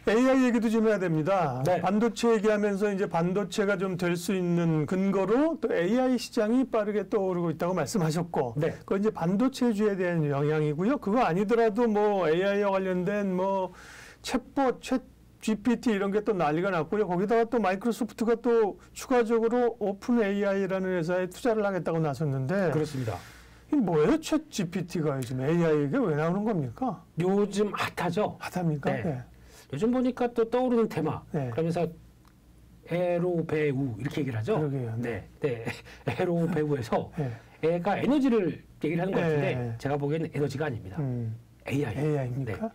AI 얘기도 좀 해야 됩니다. 네. 반도체 얘기하면서 이제 반도체가 좀 될 수 있는 근거로 또 AI 시장이 빠르게 떠오르고 있다고 말씀하셨고, 네. 그건 이제 반도체주에 대한 영향이고요. 그거 아니더라도 뭐 AI와 관련된 뭐 챗봇, 챗 GPT 이런 게 또 난리가 났고요. 거기다가 또 마이크로소프트가 또 추가적으로 오픈 AI라는 회사에 투자를 하겠다고 나섰는데, 그렇습니다. 이게 뭐예요? 챗 GPT가 요즘 AI가 왜 나오는 겁니까? 요즘 핫하죠? 핫합니까? 네. 네. 요즘 보니까 또 떠오르는 테마. 네. 그러면서 에로 배우 이렇게 얘기를 하죠. 그러게요. 네. 네. 에로 배우에서 네. 애가 에너지를 얘기를 하는 것 같은데 네. 제가 보기에는 에너지가 아닙니다. AI. AI입니까?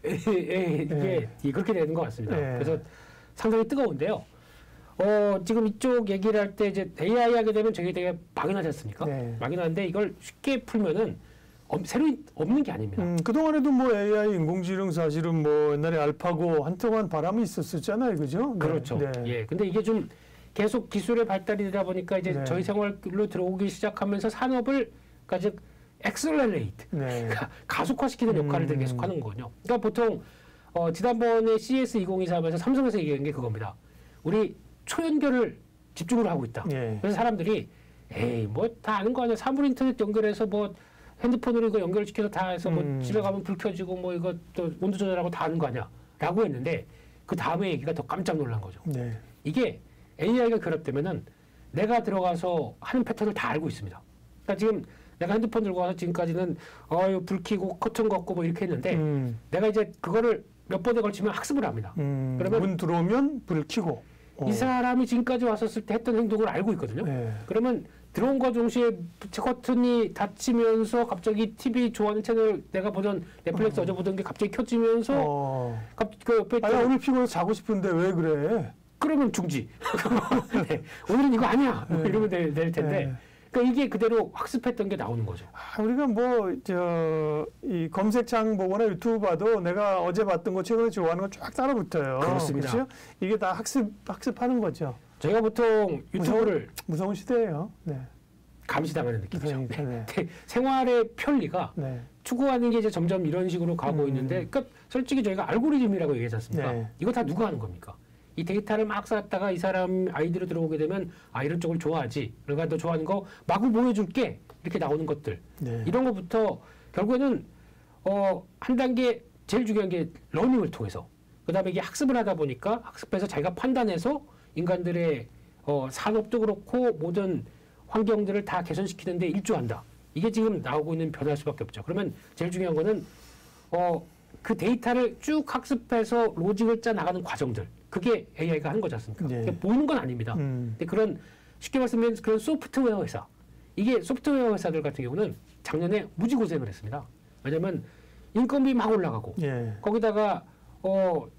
네. 이게 그렇게 되는 것 같습니다. 네. 그래서 상당히 뜨거운데요. 지금 이쪽 얘기를 할 때 이제 AI 하게 되면 저게 되게 막연하지 않습니까? 네. 막연한데 이걸 쉽게 풀면은 새로 없는 게 아닙니다. 그동안에도 뭐 AI 인공지능 사실은 뭐 옛날에 알파고 한동안 바람이 있었잖아요. 그죠? 네. 그렇죠. 네. 예. 근데 이게 좀 계속 기술의 발달이 되다 보니까 이제 네. 저희 생활로 들어오기 시작하면서 산업을 즉 엑셀러레이트, 네. 가속화시키는 역할을 계속 하는 거군요. 그러니까 보통 지난번에 CES 2023에서 삼성에서 얘기한 게 그겁니다. 우리 초연결을 집중으로 하고 있다. 네. 그래서 사람들이 에이 뭐 다 아는 거 아니야. 사물 인터넷 연결해서 뭐 핸드폰으로 이거 연결시켜서 다 해서 뭐 집에 가면 불 켜지고 뭐 이거 또 온도 조절하고 다 하는 거 아니야. 라고 했는데 그 다음에 얘기가 더 깜짝 놀란 거죠. 네. 이게 AI가 결합되면은 내가 들어가서 하는 패턴을 다 알고 있습니다. 그러니까 지금 내가 핸드폰 들고 와서 지금까지는 불 켜고 커튼 걷고 뭐 이렇게 했는데 내가 이제 그거를 몇 번에 걸치면 학습을 합니다. 그러면 문 들어오면 불을 켜고 이 사람이 지금까지 왔었을 때 했던 행동을 알고 있거든요. 네. 그러면 들어온 거 동시에 커튼이 닫히면서 갑자기 TV 좋아하는 채널 내가 보던 넷플릭스 어제 보던 게 갑자기 켜지면서 그 옆에 아니 오늘 피곤해서 자고 싶은데 왜 그래? 그러면 중지. 네. 오늘은 이거 아니야. 뭐 이러면 될 텐데. 네. 그러니까 이게 그대로 학습했던 게 나오는 거죠. 우리가 뭐 이 검색창 보거나 유튜브 봐도 내가 어제 봤던 거 최근에 좋아하는 거 쫙 따라붙어요. 그렇습니다. 그렇죠? 이게 다 학습하는 거죠. 저희가 보통 유튜브를 무서운 시대예요. 네. 감시당하는 느낌이죠. 그러니까, 네. 생활의 편리가 네. 추구하는 게 이제 점점 이런 식으로 가고 있는데, 그러니까 솔직히 저희가 알고리즘이라고 얘기하지 않습니까? 네. 이거 다 누가 하는 겁니까? 이 데이터를 막 쌓았다가 이 사람 아이디로 들어오게 되면 이런 쪽을 좋아하지. 그러니까 너 좋아하는 거 마구 보여줄게. 이렇게 나오는 것들. 네. 이런 것부터 결국에는 한 단계 제일 중요한 게 러닝을 통해서 그다음에 이게 학습을 하다 보니까 학습해서 자기가 판단해서 인간들의 산업도 그렇고 모든 환경들을 다 개선시키는데 일조한다. 이게 지금 나오고 있는 변화일 수밖에 없죠. 그러면 제일 중요한 거는 그 데이터를 쭉 학습해서 로직을 짜 나가는 과정들. 그게 AI가 하는 거지 않습니까? 네. 보이는 건 아닙니다. 근데 그런 쉽게 말씀드리면 그런 소프트웨어 회사. 이게 소프트웨어 회사들 같은 경우는 작년에 무지 고생을 했습니다. 왜냐면 인건비 막 올라가고 예. 거기다가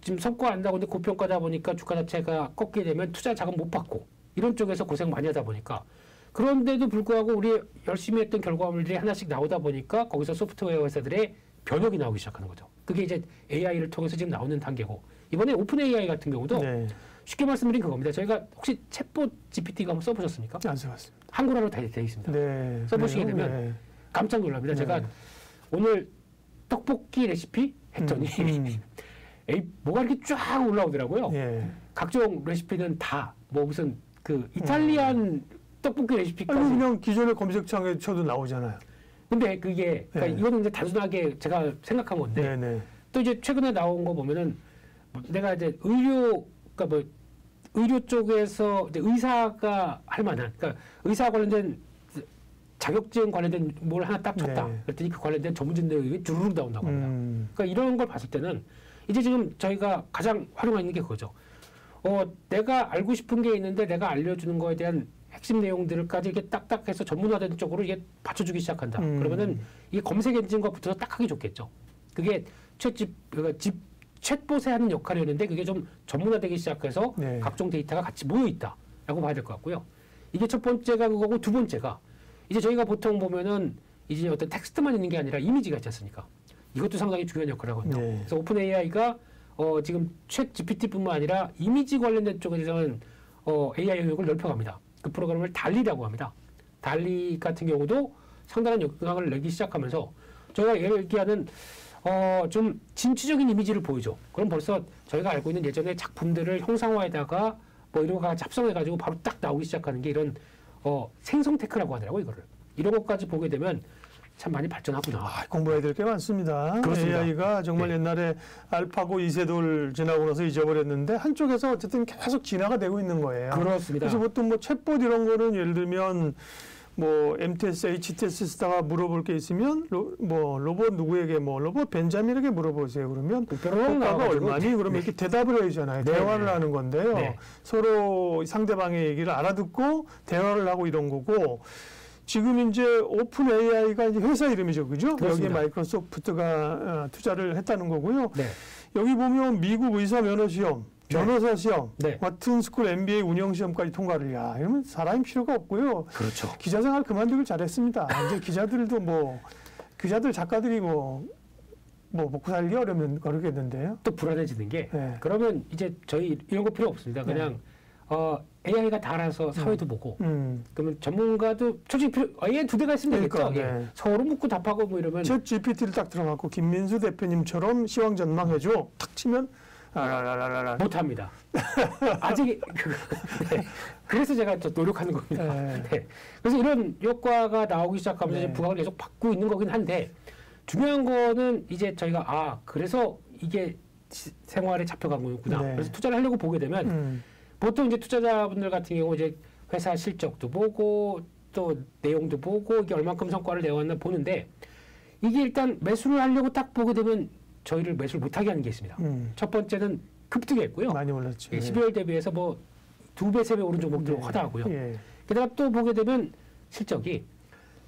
지금 성과 안 나고 근데 고평가다 보니까 주가 자체가 꺾게 되면 투자 자금 못 받고 이런 쪽에서 고생 많이 하다 보니까 그런데도 불구하고 우리 열심히 했던 결과물들이 하나씩 나오다 보니까 거기서 소프트웨어 회사들의 변혁이 나오기 시작하는 거죠. 그게 이제 AI를 통해서 지금 나오는 단계고 이번에 오픈 AI 같은 경우도 네. 쉽게 말씀드린 그겁니다. 저희가 혹시 챗봇 GPT가 한번 써보셨습니까? 안 써봤습니다. 한글화로 다 되어 있습니다. 네. 써보시게 그래요? 되면 네. 깜짝 놀랍니다. 네. 제가 오늘 떡볶이 레시피 했더니 에이, 뭐가 이렇게 쫙 올라오더라고요. 예. 각종 레시피는 다 뭐 무슨 그 이탈리안 떡볶이 레시피까지. 아니 그냥 기존의 검색창에 쳐도 나오잖아요. 근데 그게 그러니까 네. 이거는 이제 단순하게 제가 생각한 건데 네네. 또 이제 최근에 나온 거 보면은 내가 이제 그러니까 뭐 의료 쪽에서 이제 의사가 할 만한 그러니까 의사 관련된 자격증 관련된 뭘 하나 딱 쳤다. 네. 그랬더니 그 관련된 전문진 내용이 주르륵 나온다고 합니다. 그러니까 이런 걸 봤을 때는 이제 지금 저희가 가장 활용하는 게 그거죠. 내가 알고 싶은 게 있는데 내가 알려주는 거에 대한 핵심 내용들까지 이렇게 딱딱해서 전문화된 쪽으로 이게 받쳐주기 시작한다. 그러면은 이게 검색 엔진과 붙어서 딱 하기 좋겠죠. 그게 챗봇에 하는 역할이었는데 그게 좀 전문화되기 시작해서 네. 각종 데이터가 같이 모여 있다라고 봐야 될 것 같고요. 이게 첫 번째가 그거고 두 번째가 이제 저희가 보통 보면은 이제 어떤 텍스트만 있는 게 아니라 이미지가 있지 않습니까? 이것도 상당히 중요한 역할을 하거든요. 네. 그래서 오픈 AI가 지금 챗 GPT뿐만 아니라 이미지 관련된 쪽에서는 AI 영역을 넓혀갑니다. 그 프로그램을 달리라고 합니다. 달리 같은 경우도 상당한 영향을 내기 시작하면서 저희가 얘기하는 좀 진취적인 이미지를 보여줘. 그럼 벌써 저희가 알고 있는 예전의 작품들을 형상화에다가 뭐 이런 거 같이 합성해가지고 바로 딱 나오기 시작하는 게 이런 생성 테크라고 하더라고 이거를. 이런 것까지 보게 되면 참 많이 발전하구나. 공부해야 될 게 많습니다. 그렇습니다. AI가 정말 네. 옛날에 알파고 2세돌 지나고 나서 잊어버렸는데 한쪽에서 어쨌든 계속 진화가 되고 있는 거예요. 그렇습니다. 그래서 보통 뭐 챗봇 이런 거는 예를 들면 뭐 MTS, HTS 쓰다가 물어볼 게 있으면 로봇 누구에게 로봇 벤자민에게 물어보세요. 그러면 효과가 얼마니? 그러면 이렇게 대답을 해주잖아요. 네. 대화를 하는 건데요. 네. 서로 상대방의 얘기를 알아듣고 대화를 하고 이런 거고 지금 이제 오픈 AI가 이제 회사 이름이죠. 그죠? 그렇습니다. 여기에 마이크로소프트가 투자를 했다는 거고요. 네. 여기 보면 미국 의사 면허 시험, 변호사 시험, 네. 와튼 스쿨 MBA 운영 시험까지 통과를 이러면 사람이 필요가 없고요. 그렇죠. 기자 생활 그만두길 잘했습니다. 이제 기자들도 기자들 작가들이 먹고 살기 어렵겠는데요. 또 불안해지는 게 네. 그러면 이제 저희 이런 거 필요 없습니다. 그냥 AI가 다 알아서 사회도 보고 그러면 전문가도 솔직히 AI 두 대가 있으면 되겠죠. 그러니까, 네. 서로 묻고 답하고 뭐 이러면 챗 GPT를 딱 들어갖고 김민수 대표님처럼 시황 전망해줘. 탁 치면 라라라라라. 못합니다. 아직 네. 그래서 제가 또 노력하는 겁니다. 네. 네. 그래서 이런 효과가 나오기 시작하면서 네. 이제 부각을 계속 받고 있는 거긴 한데 중요한 거는 이제 저희가 그래서 이게 생활에 잡혀간 거였구나. 네. 그래서 투자를 하려고 보게 되면 보통 이제 투자자분들 같은 경우 이제 회사 실적도 보고 또 내용도 보고 이게 얼만큼 성과를 내왔나 보는데 이게 일단 매수를 하려고 딱 보게 되면 저희를 매수를 못하게 하는 게 있습니다. 첫 번째는 급등했고요. 많이 올랐죠. 예, 12월 대비해서 뭐 2배, 3배 오른 종목들 하다하고요. 예. 게다가 또 보게 되면 실적이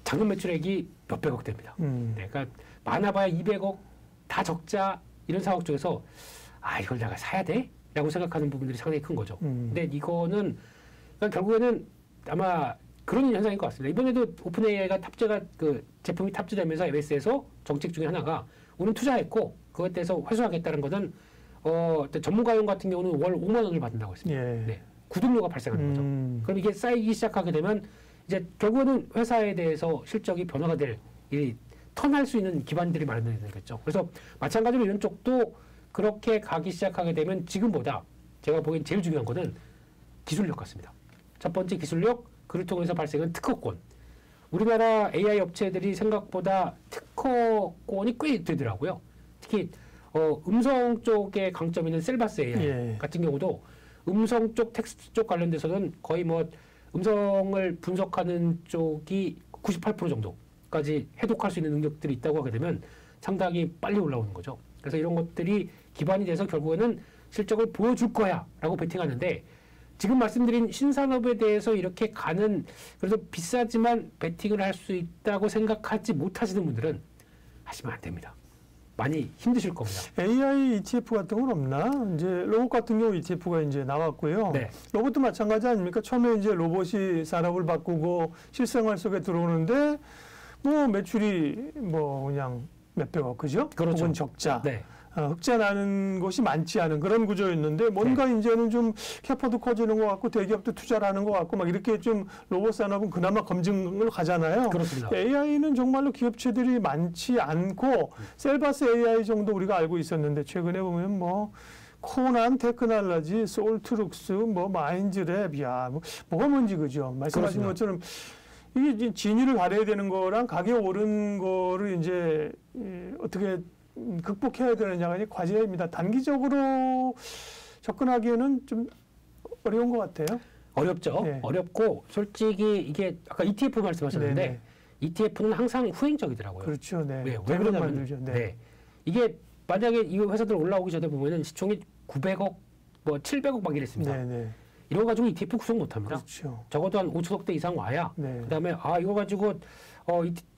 작년 매출액이 몇백억 됩니다. 네, 그러니까 많아봐야 200억 다 적자 이런 상황 쪽에서 이걸 내가 사야 돼? 라고 생각하는 부분들이 상당히 큰 거죠. 근데 이거는 그러니까 결국에는 아마 그런 현상인 것 같습니다. 이번에도 오픈 AI가 제품이 탑재되면서 MS에서 정책 중에 하나가 우리는 투자했고 그것에 대해서 회수하겠다는 것은 전문가용 같은 경우는 월 5만 원을 받는다고 했습니다. 예. 네, 구독료가 발생하는 거죠. 그럼 이게 쌓이기 시작하게 되면 이제 결국에는 회사에 대해서 실적이 변화가 될 일이 턴할 수 있는 기반들이 마련되는 거겠죠. 그래서 마찬가지로 이런 쪽도 그렇게 가기 시작하게 되면 지금보다 제가 보기엔 제일 중요한 거는 기술력 같습니다. 첫 번째 기술력, 그를 통해서 발생한 특허권. 우리나라 AI 업체들이 생각보다 특허권이 꽤 되더라고요. 특히 음성 쪽에 강점 있는 셀바스 AI 같은 경우도 음성 쪽, 텍스트 쪽 관련돼서는 거의 음성을 분석하는 쪽이 98% 정도까지 해독할 수 있는 능력들이 있다고 하게 되면 상당히 빨리 올라오는 거죠. 그래서 이런 것들이 기반이 돼서 결국에는 실적을 보여줄 거야 라고 베팅하는데 지금 말씀드린 신산업에 대해서 이렇게 가는 그래서 비싸지만 베팅을 할 수 있다고 생각하지 못하시는 분들은 하시면 안 됩니다. 많이 힘드실 겁니다. AI ETF 같은 건 없나? 이제 로봇 같은 경우 ETF가 이제 나왔고요. 네. 로봇도 마찬가지 아닙니까? 처음에 이제 로봇이 산업을 바꾸고 실생활 속에 들어오는데 매출이 그냥 몇백억 그죠? 그렇죠. 혹은 적자. 네. 흑자 나는 것이 많지 않은 그런 구조였는데 뭔가 이제는 좀 캐파도 커지는 것 같고 대기업도 투자를 하는 것 같고 막 이렇게 좀 로봇 산업은 그나마 검증을 가잖아요. 그렇습니다. AI는 정말로 기업체들이 많지 않고 셀바스 AI 정도 우리가 알고 있었는데 최근에 보면 코난 테크놀로지, 솔트룩스, 마인즈랩, 뭐가 뭔지 그죠? 말씀하신 그렇습니다. 것처럼 이게 진위를 가려야 되는 거랑 가격 오른 거를 이제 어떻게 극복해야 되느냐가 이제 과제입니다. 단기적으로 접근하기에는 좀 어려운 것 같아요. 어렵죠. 네. 어렵고 솔직히 이게 아까 ETF 말씀하셨는데 네네. ETF는 항상 후행적이더라고요. 그렇죠. 네. 왜 대부분 그러냐면 만들죠. 네. 이게 만약에 이 회사들 올라오기 전에 보면은 시총이 900억, 700억 막 이랬습니다. 네네. 이런 거 가지고 ETF 구성 못합니다. 그렇죠. 적어도 한 5천억대 이상 와야 네. 그다음에 이거 가지고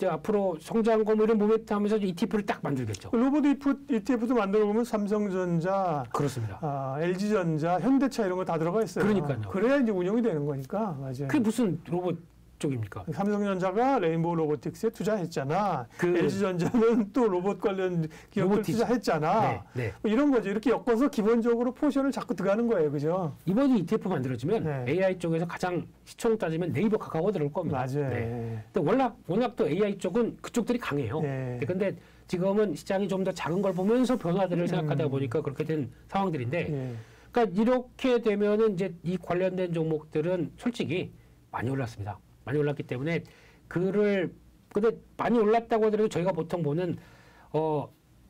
앞으로 성장한 거 이런 모멘트 하면서 ETF를 딱 만들겠죠. 로봇 ETF도 만들어 보면 삼성전자, 그렇습니다. LG전자, 현대차 이런 거 다 들어가 있어요. 그러니까요. 그래야 이제 운영이 되는 거니까 맞아요. 그게 무슨 로봇 쪽입니까? 삼성전자가 레인보우 로보틱스에 투자했잖아. 그 LG전자는 또 로봇 관련 기업들 로보틱스. 투자했잖아. 네. 이런 거죠. 이렇게 엮어서 기본적으로 포션을 자꾸 들어가는 거예요. 그죠? 이번에 ETF 만들어지면 네. AI 쪽에서 가장 시총 따지면 네이버 카카오가 들어올 겁니다. 맞아요. 네. 근데 워낙 또 AI 쪽은 그쪽들이 강해요. 네. 근데 지금은 시장이 좀 더 작은 걸 보면서 변화들을 생각하다 보니까 그렇게 된 상황들인데, 예. 그러니까 이렇게 되면은 이제 이 관련된 종목들은 솔직히 많이 올랐습니다. 많이 올랐기 때문에 근데 많이 올랐다고 하더라도 저희가 보통 보는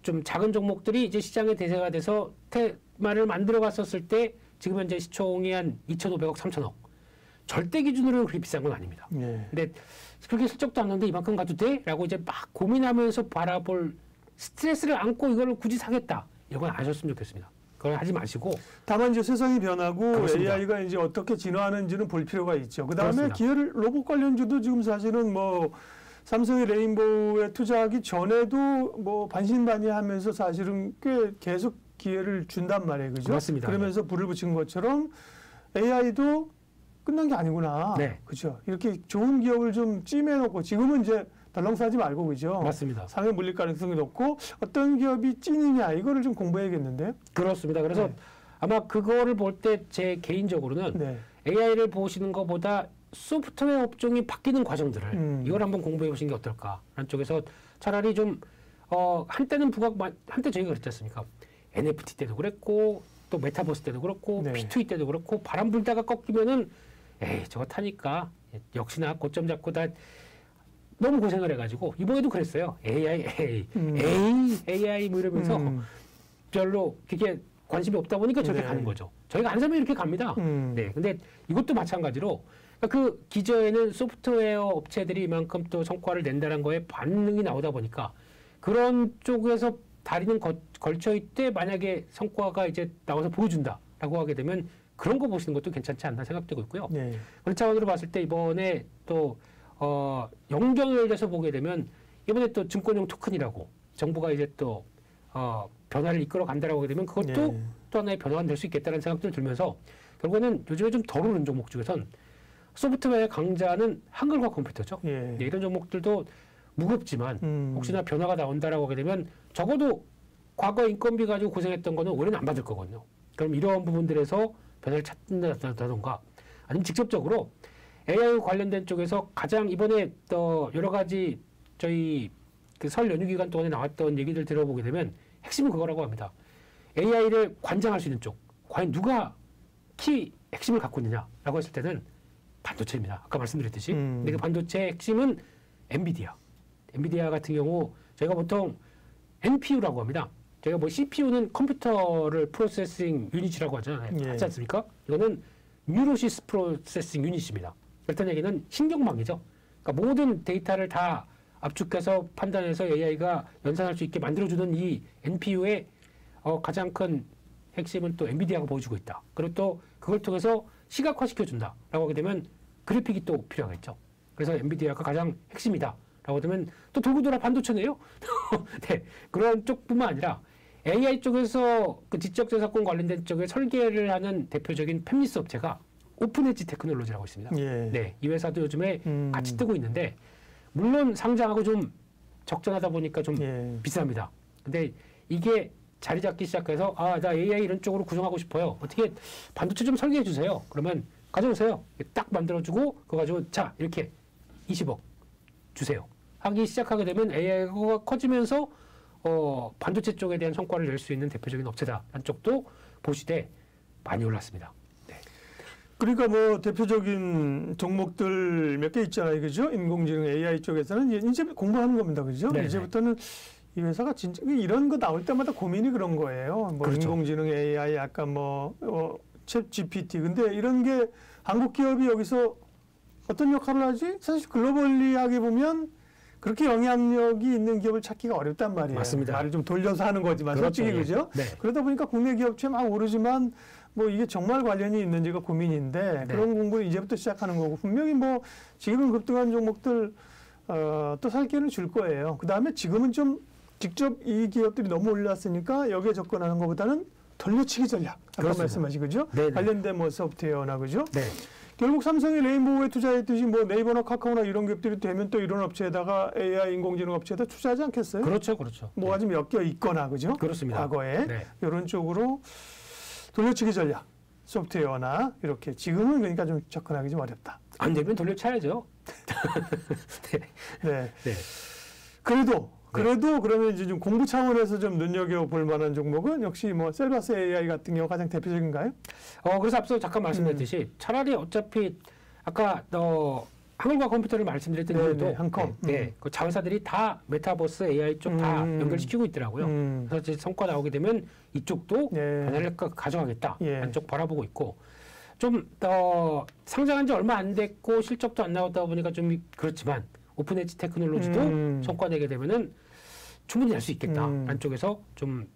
좀 작은 종목들이 이제 시장의 대세가 돼서 테마를 만들어 갔었을 때 지금 현재 시총이 한 2,500억, 3,000억. 절대 기준으로는 그렇게 비싼 건 아닙니다. 예. 근데 그렇게 슬쩍도 않는데 이만큼 가도 돼? 라고 이제 막 고민하면서 바라볼 스트레스를 안고 이거를 굳이 사겠다. 이건 안 하셨으면 좋겠습니다. 그걸 하지 마시고. 다만 이제 세상이 변하고 그렇습니다. AI가 이제 어떻게 진화하는지는 볼 필요가 있죠. 그다음에 그렇습니다. 기술 로봇 관련주도 지금 사실은 뭐 삼성의 레인보우에 투자하기 전에도 뭐 반신반의하면서 사실은 꽤 계속 기회를 준단 말이에요, 그죠? 맞습니다. 그러면서 불을 붙인 것처럼 AI도 끝난 게 아니구나, 네. 그죠? 이렇게 좋은 기업을 좀 찜해놓고 지금은 이제 덜렁싸지 말고, 그죠? 맞습니다. 상해 물릴 가능성이 높고 어떤 기업이 찐이냐 이거를 좀 공부해야겠는데. 그렇습니다. 그래서 네. 아마 그거를 볼 때 제 개인적으로는 네. AI를 보시는 것보다 소프트웨어 업종이 바뀌는 과정들을 이걸 한번 공부해 보시는 게 어떨까라는 쪽에서 차라리 좀 한때는 한때 저희가 그랬지 않습니까? NFT 때도 그랬고 또 메타버스 때도 그렇고 네. P2E 때도 그렇고 바람 불다가 꺾이면은 에이 저거 타니까 역시나 고점 잡고 다 너무 고생을 해가지고 이번에도 그랬어요. AI 뭐 이러면서 별로 그게 관심이 없다 보니까 저렇게 네. 가는 거죠. 저희가 안 사면 이렇게 갑니다. 음. 네, 근데 이것도 마찬가지로 그러니까 그 기저에는 소프트웨어 업체들이 이만큼 또 성과를 낸다는 거에 반응이 나오다 보니까 그런 쪽에서 다리는 걸쳐 있대 만약에 성과가 이제 나와서 보여준다라고 하게 되면 그런 거 보시는 것도 괜찮지 않나 생각되고 있고요. 네. 그런 차원으로 봤을 때 이번에 또 영경에 대해서 보게 되면 이번에 또 증권용 토큰이라고 정부가 이제 또 변화를 이끌어 간다라고 하게 되면 그것도 네. 또 하나의 변화가 될 수 있겠다는 생각들이 들면서 결국에는 요즘에 좀 덜 오른 종목 중에선 소프트웨어 강자는 한글과 컴퓨터죠. 예. 네, 이런 종목들도 무겁지만 혹시나 변화가 나온다라고 하게 되면 적어도 과거 인건비 가지고 고생했던 거는 올해는 안 받을 거거든요. 그럼 이러한 부분들에서 변화를 찾는다던가 아니면 직접적으로 AI 관련된 쪽에서 가장 이번에 또 여러 가지 저희 그 설 연휴 기간 동안에 나왔던 얘기들 들어보게 되면 핵심은 그거라고 합니다. AI를 관장할 수 있는 쪽. 과연 누가 키 핵심을 갖고 있느냐라고 했을 때는 반도체입니다. 아까 말씀드렸듯이. 근데 그 반도체의 핵심은 엔비디아. 엔비디아 같은 경우 저희가 보통 NPU라고 합니다. 저희가 뭐 CPU는 컴퓨터를 프로세싱 유닛이라고 하잖아요. 예. 하지 않습니까? 이거는 뉴로시스 프로세싱 유닛입니다. 그렇다는 얘기는 신경망이죠. 그러니까 모든 데이터를 다 압축해서 판단해서 AI가 연산할 수 있게 만들어주는 이 NPU의 가장 큰 핵심은 또 엔비디아가 보여주고 있다. 그리고 또 그걸 통해서 시각화시켜준다라고 하게 되면 그래픽이 또 필요하겠죠. 그래서 엔비디아가 가장 핵심이다라고 되면 또 돌고 돌아 반도체네요. 네, 그런 쪽뿐만 아니라 AI 쪽에서 그 지적재산권 관련된 쪽에 설계를 하는 대표적인 팹리스 업체가 오픈엣지 테크놀로지라고 있습니다. 예. 네, 이 회사도 요즘에 같이 뜨고 있는데 물론 상장하고 좀 적정하다 보니까 좀 예. 비쌉니다. 근데 이게 자리 잡기 시작해서 나 AI 이런 쪽으로 구성하고 싶어요. 어떻게 반도체 좀 설계해 주세요. 그러면 가져오세요. 딱 만들어주고 그거 가지고 자 이렇게 20억 주세요. 하기 시작하게 되면 AI가 커지면서 반도체 쪽에 대한 성과를 낼 수 있는 대표적인 업체다. 한 쪽도 보시되 많이 올랐습니다. 네. 그러니까 뭐 대표적인 종목들 몇 개 있잖아요, 그죠? 인공지능 AI 쪽에서는 이제 공부하는 겁니다, 그죠? 네네. 이제부터는 이 회사가 진짜 이런 거 나올 때마다 고민이 그런 거예요. 뭐 그렇죠. 인공지능 AI, 아까 챗 GPT. 근데 이런 게 한국 기업이 여기서 어떤 역할을 하지? 사실 글로벌리하게 보면 그렇게 영향력이 있는 기업을 찾기가 어렵단 말이에요. 맞습니다. 말을 좀 돌려서 하는 거지만 그렇죠. 솔직히 그죠? 네. 그러다 보니까 국내 기업체 막 오르지만 뭐 이게 정말 관련이 있는지가 고민인데 네. 그런 공부를 이제부터 시작하는 거고 분명히 뭐 지금은 급등한 종목들 또 살 기회는 줄 거예요. 그다음에 지금은 좀 직접 이 기업들이 너무 올랐으니까 여기에 접근하는 것보다는 돌려치기 전략. 아까 그렇습니다. 말씀하신 그죠? 네네. 관련된 뭐 소프트웨어나 그죠? 네. 결국 삼성이 레인보우에 투자했듯이 뭐 네이버나 카카오나 이런 기업들이 되면 또 이런 업체에다가 AI 인공지능 업체에다 투자하지 않겠어요? 그렇죠, 그렇죠. 뭐가 좀 엮여 있거나 그죠? 그렇습니다. 과거에 네. 이런 쪽으로 돌려치기 전략 소프트웨어나 이렇게 지금은 그러니까 좀 접근하기 좀 어렵다. 안 되면 돌려차야죠. 네. 네. 네. 그래도 그래도 그러면 이제 좀 공부 차원에서 좀 눈여겨볼 만한 종목은 역시 뭐 셀바스 AI 같은 경우가 가장 대표적인가요? 그래서 앞서 잠깐 말씀드렸듯이 차라리 어차피 아까 한글과 컴퓨터를 말씀드렸던 네, 이유도 네, 한컴. 그 자회사들이 다 메타버스 AI 쪽 다 연결시키고 있더라고요. 그래서 이제 성과 나오게 되면 이쪽도 네. 변화를 가져가겠다. 예. 한쪽 바라보고 있고 좀 상장한 지 얼마 안 됐고 실적도 안 나왔다 보니까 좀 그렇지만 오픈 엣지 테크놀로지도 성과 내게 되면은 충분히 날 수 있겠다. 안쪽에서 좀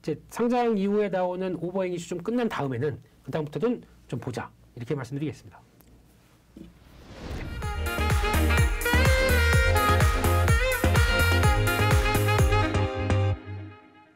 이제 상장 이후에 나오는 오버행 이슈 좀 끝난 다음에는 그다음부터는 좀 보자. 이렇게 말씀드리겠습니다.